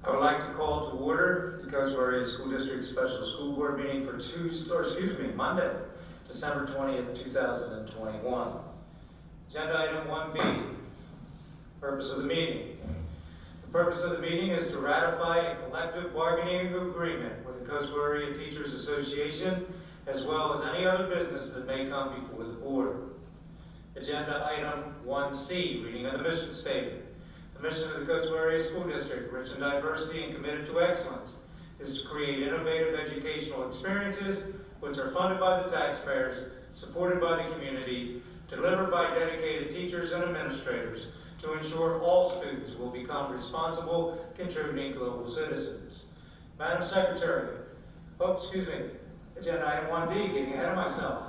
I would like to call to order the Coast Area School District Special School Board meeting for Monday, December 20th, 2021. Agenda item 1B, purpose of the meeting. The purpose of the meeting is to ratify a collective bargaining agreement with the Coast Area Teachers Association, as well as any other business that may come before the board. Agenda item 1C, reading of the mission statement. The mission of the Coast Area School District, rich in diversity and committed to excellence, is to create innovative educational experiences which are funded by the taxpayers, supported by the community, delivered by dedicated teachers and administrators to ensure all students will become responsible, contributing global citizens. Madam Secretary, agenda item 1D, getting ahead of myself.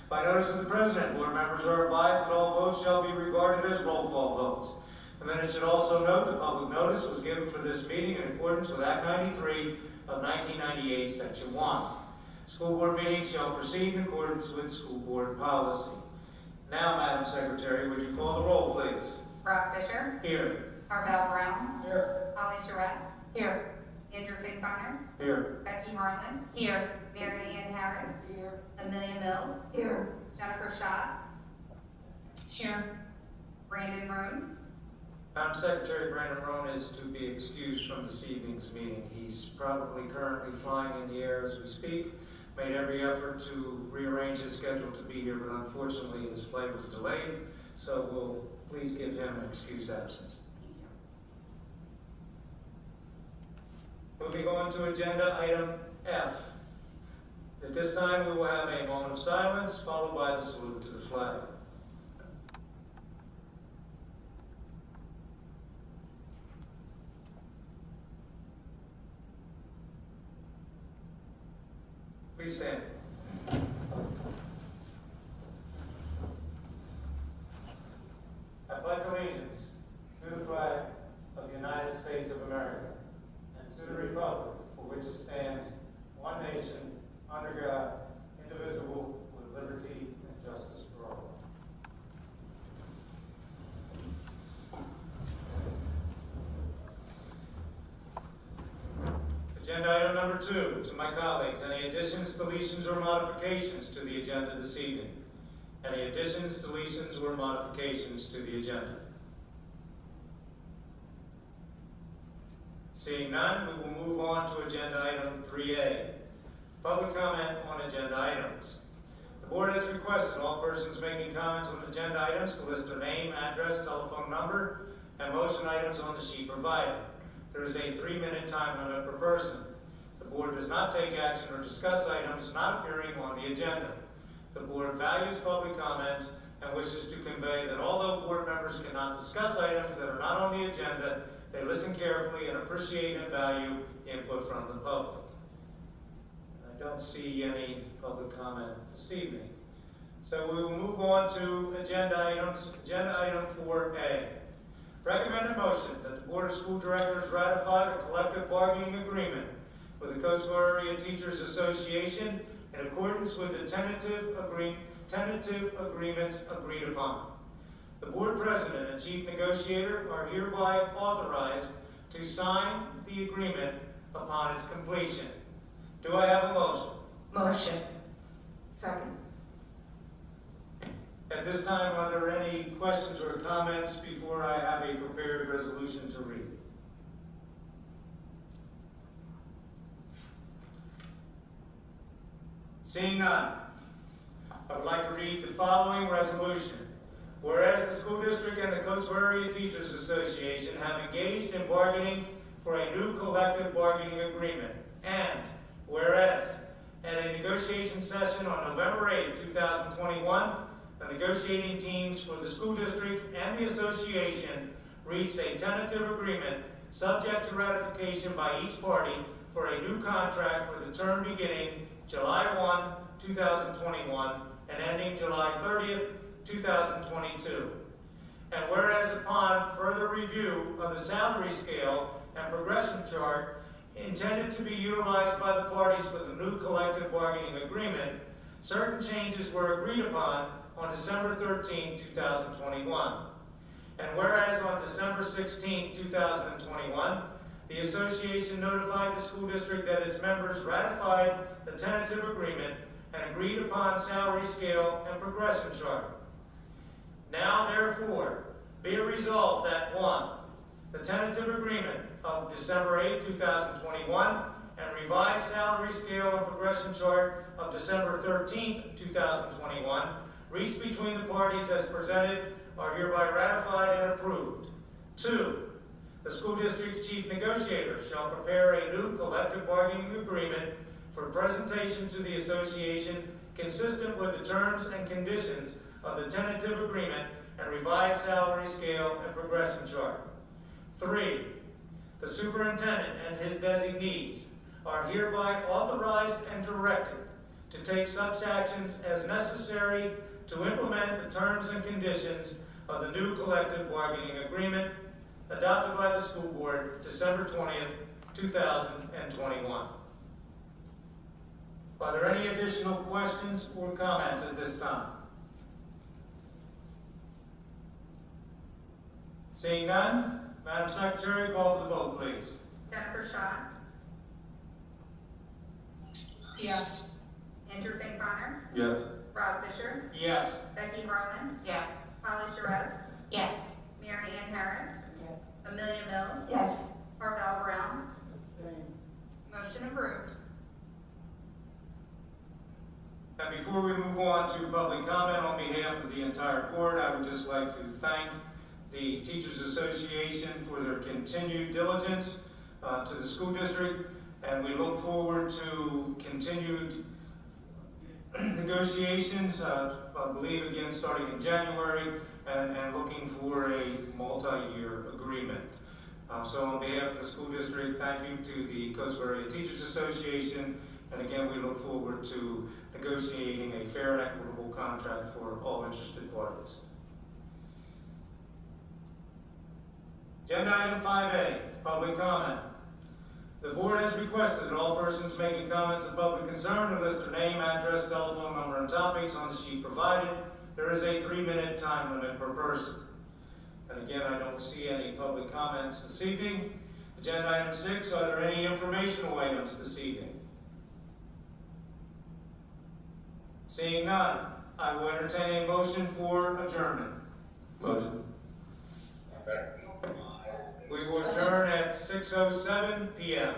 By notice of the President, board members are advised that all votes shall be regarded as roll call votes. The minutes should also note that public notice was given for this meeting in accordance with Act 93 of 1998, Section 1. School board meetings shall proceed in accordance with school board policy. Now, Madam Secretary, would you call the roll, please? Brock Fisher. Here. Arbel Brown. Here. Holly Charest. Here. Andrew Finkbeiner. Here. Becky Marlin. Here. Mary Ann Harris. Here. Amelia Mills. Here. Jennifer Schott. Here. Brandon Roan. Madam Secretary, Brandon Roan is to be excused from this evening's meeting. He's probably currently flying in the air as we speak. Made every effort to rearrange his schedule to be here, but unfortunately his flight was delayed, so we'll please give him an excused absence. Moving on to agenda item F. At this time we will have a moment of silence followed by the salute to the flag. Please stand. I pledge allegiance to the flag of the United States of America and to the republic for which it stands, one nation, under God, indivisible, with liberty and justice for all. Agenda item number 2, to my colleagues, any additions, deletions, or modifications to the agenda this evening? Any additions, deletions, or modifications to the agenda? Seeing none, we will move on to agenda item 3A, public comment on agenda items. The board has requested all persons making comments on agenda items to list their name, address, telephone number, and motion items on the sheet provided. There is a 3-minute time limit per person. The board does not take action or discuss items not appearing on the agenda. The board values public comments and wishes to convey that although board members cannot discuss items that are not on the agenda, they listen carefully and appreciate and value input from the public. I don't see any public comment this evening. So we will move on to agenda items. Agenda item 4A. Recommended motion that the Board of School Directors ratify the collective bargaining agreement with the Coast Area Teachers Association in accordance with the tentative agreements agreed upon. The Board President and Chief Negotiator are hereby authorized to sign the agreement upon its completion. Do I have a motion? Motion. Second. At this time, are there any questions or comments before I have a prepared resolution to read? Seeing none, I would like to read the following resolution. Whereas the school district and the Coast Area Teachers Association have engaged in bargaining for a new collective bargaining agreement, and whereas at a negotiation session on November 8, 2021, the negotiating teams for the school district and the association reached a tentative agreement subject to ratification by each party for a new contract for the term beginning July 1, 2021 and ending July 30th, 2022. And whereas upon further review of the salary scale and progression chart intended to be utilized by the parties for the new collective bargaining agreement, certain changes were agreed upon on December 13, 2021. And whereas on December 16, 2021, the association notified the school district that its members ratified the tentative agreement and agreed upon salary scale and progression chart. Now therefore, be it resolved that 1, the tentative agreement of December 8, 2021 and revised salary scale and progression chart of December 13, 2021, reached between the parties as presented are hereby ratified and approved. 2, the school district's chief negotiator shall prepare a new collective bargaining agreement for presentation to the association consistent with the terms and conditions of the tentative agreement and revised salary scale and progression chart. 3, the superintendent and his designees are hereby authorized and directed to take such actions as necessary to implement the terms and conditions of the new collective bargaining agreement adopted by the school board December 20th, 2021. Are there any additional questions or comments at this time? Seeing none, Madam Secretary, call for the vote, please. Jennifer Shaw, Yes. Andrew Fink Connor, Yes. Rob Fisher, Yes. Becky Harlan, Yes. Holly Charez, Yes. Mary Ann Harris, Yes. Amelia Mills, Yes. Marvell Brown. Motion approved. And before we move on to public comment on behalf of the entire board, I would just like to thank the Teachers Association for their continued diligence to the school district, and we look forward to continued negotiations, I believe again starting in January, and looking for a multi-year agreement. So on behalf of the school district, thank you to the Coast Guard Area Teachers Association, and again, we look forward to negotiating a fair and equitable contract for all interested parties. Agenda item 5A, public comment. The board has requested that all persons making comments of public concern to list their name, address, telephone number, and topics on the sheet provided. There is a 3-minute time limit per person. And again, I don't see any public comments this evening. Agenda item 6, are there any informational items this evening? Seeing none, I will entertain a motion for adjournment. Motion. We will adjourn at 6:07 p.m.